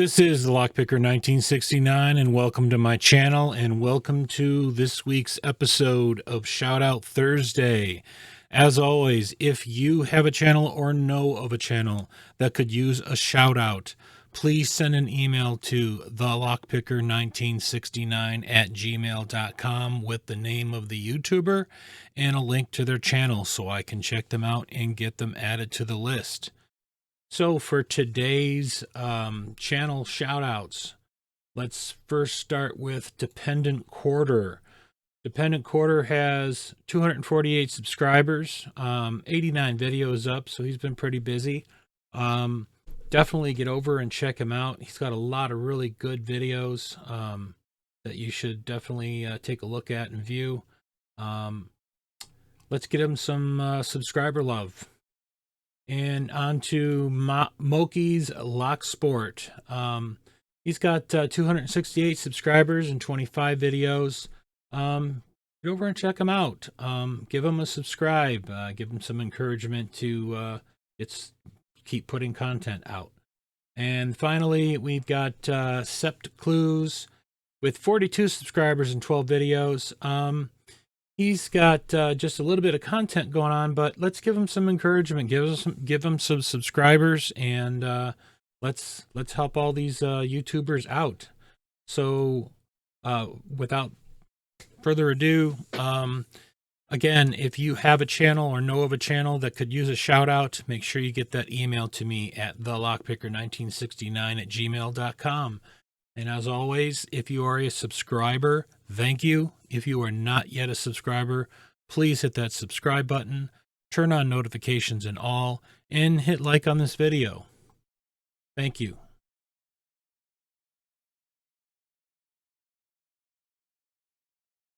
This is the Lockpicker 1969, and welcome to my channel, and welcome to this week's episode of Shoutout Thursday. As always, if you have a channel or know of a channel that could use a shout out, please send an email to thelockpicker1969@gmail.com with the name of the YouTuber and a link to their channel so I can check them out and get them added to the list. So for today's channel shoutouts, let's first start with Dependent Quarter. Dependent Quarter has 248 subscribers, 89 videos up, so he's been pretty busy. Definitely get over and check him out. He's got a lot of really good videos that you should definitely take a look at and view. Let's get him some subscriber love. And on to Mokis Locksport. He's got 268 subscribers and 25 videos. Go over and check him out. Give him a subscribe. Give him some encouragement to keep putting content out. And finally, we've got Septclues with 42 subscribers and 12 videos. He's got just a little bit of content going on, but let's give him some encouragement. Give him some subscribers, and let's help all these YouTubers out. So, without further ado, again, if you have a channel or know of a channel that could use a shout out, make sure you get that email to me at thelockpicker1969@gmail.com. And as always, if you are a subscriber, thank you. If you are not yet a subscriber, please hit that subscribe button, turn on notifications and all, and hit like on this video. Thank you.